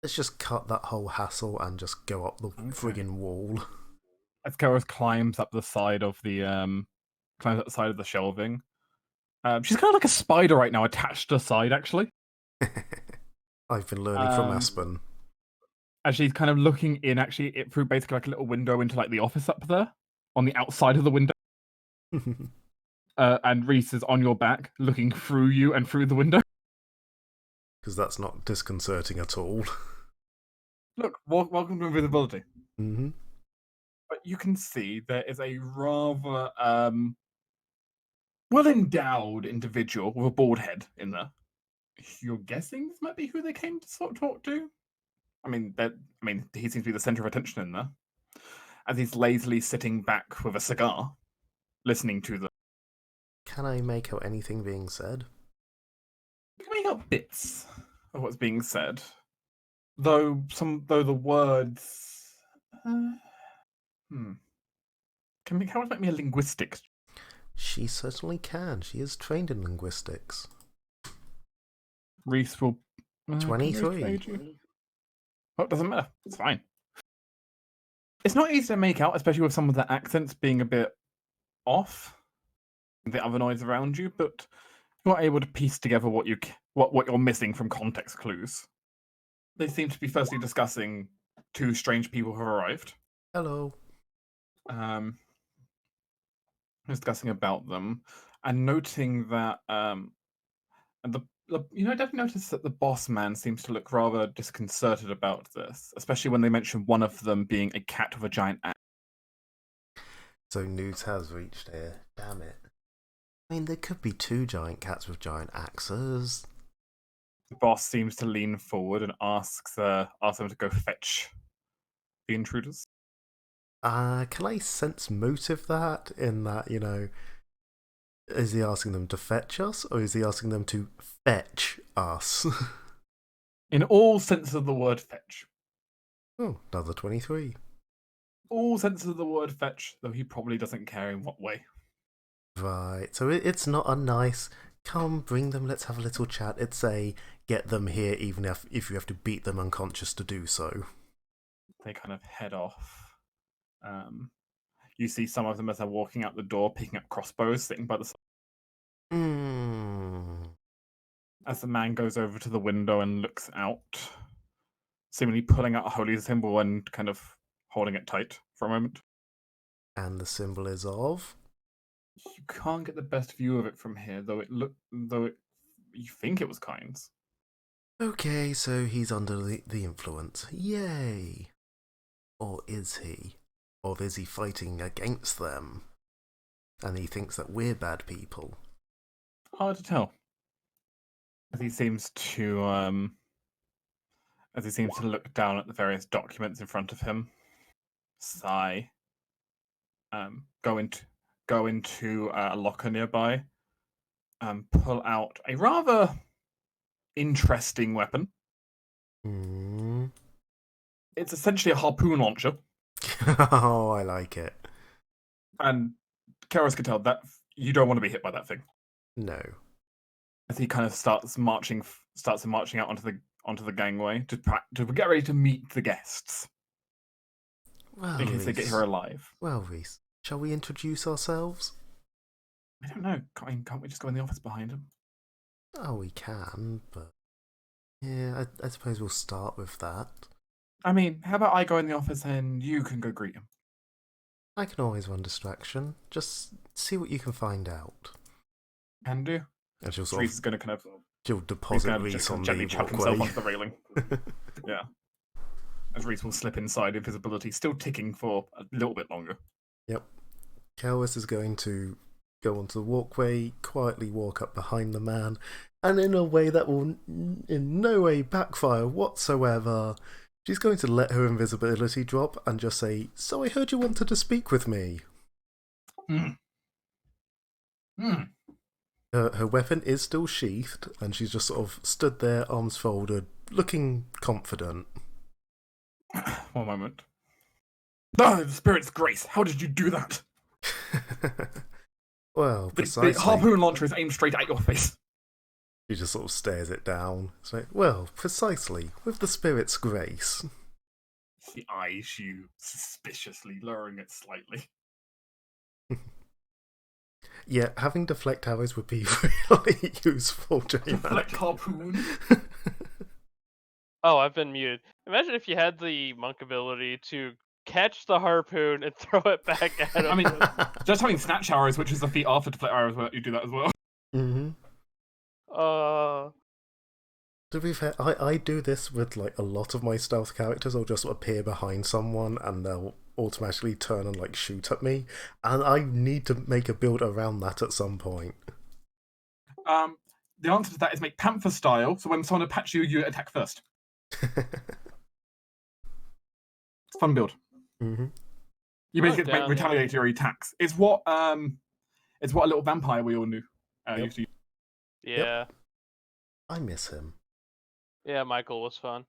Let's just cut that whole hassle and just go up the friggin' wall. As Karis climbs up the side of the shelving, she's kind of like a spider right now, attached to the side, actually. I've been learning from Aspen. As she's kind of looking in, actually, through basically like a little window into like the office up there, on the outside of the window. And Reese is on your back, looking through you and through the window. Because that's not disconcerting at all. Look, welcome to invisibility. Mm-hmm. But you can see there is a rather well-endowed individual with a bald head in there. You're guessing this might be who they came to sort of talk to? I mean, he seems to be the center of attention in there. As he's lazily sitting back with a cigar, listening to them. Can I make out anything being said? You can make out bits of what's being said. Though the words... Can we make me a linguistics? She certainly can. She is trained in linguistics. Reese will... 23. Oh, it doesn't matter. It's fine. It's not easy to make out, especially with some of the accents being a bit off. The other noise around you, but you're able to piece together what you're missing from context clues. They seem to be firstly discussing two strange people who have arrived. Hello. Discussing about them and noting that definitely notice that the boss man seems to look rather disconcerted about this, especially when they mention one of them being a cat with a giant axe. So Newt has reached here. Damn it. I mean, there could be two giant cats with giant axes. The boss seems to lean forward and asks them to go fetch the intruders. Can I sense motive that? In that, is he asking them to fetch us, or is he asking them to fetch us? In all senses of the word fetch. Oh, another 23. All senses of the word fetch, though he probably doesn't care in what way. Right, so it's not a nice, come, bring them, let's have a little chat. It's a, get them here even if you have to beat them unconscious to do so. They kind of head off. You see some of them as they're walking out the door, picking up crossbows, sitting by the side. As the man goes over to the window and looks out, seemingly pulling out a holy symbol and kind of holding it tight for a moment. And the symbol is of? You can't get the best view of it from here, you think it was Kynes. Okay, so he's under the influence. Yay! Or is he? Or is he fighting against them? And he thinks that we're bad people. Hard to tell. As he seems to look down at the various documents in front of him, sigh, go into a locker nearby, pull out a rather interesting weapon. It's essentially a harpoon launcher. Oh, I like it. And Karos can tell that you don't want to be hit by that thing. No. As he kind of starts marching out onto the gangway to get ready to meet the guests. Well, in case they get here alive. Well, Reese, shall we introduce ourselves? I don't know. Can't we just go in the office behind him? Oh, we can, but yeah, I suppose we'll start with that. I mean, how about I go in the office and you can go greet him? I can always run distraction. Just see what you can find out. Can do. And Reese is going to kind of... She'll deposit Reese on gently the chuck walkway. himself onto the railing. Yeah. As Reese will slip inside, invisibility still ticking for a little bit longer. Yep. Kelwis is going to go onto the walkway, quietly walk up behind the man, and in a way that will in no way backfire whatsoever, she's going to let her invisibility drop and just say, "So I heard you wanted to speak with me." Her weapon is still sheathed, and she's just sort of stood there, arms folded, looking confident. 1 moment. Ah, the spirit's grace. How did you do that? Well, The precisely. harpoon launcher is aimed straight at your face. She just sort of stares it down. It's like, well, precisely, with the spirit's grace. She eyes you suspiciously, lowering it slightly. Yeah, having deflect arrows would be really useful during Deflect that. harpoon. Oh, I've been muted. Imagine if you had the monk ability to catch the harpoon and throw it back at him. I mean, just having snatch arrows, which is the feat after deflect arrows, will let you do that as well. Mm-hmm. To be fair, I do this with like a lot of my stealth characters. I'll just appear behind someone and they'll automatically turn and like shoot at me, and I need to make a build around that at some point. The answer to that is make Panther style, so when someone attacks you, you attack first. It's a fun build. Mm-hmm. You basically down, make retaliatory attacks. It's what a little vampire we all knew used to use. Yeah. I miss him. Yeah, Michael was fun.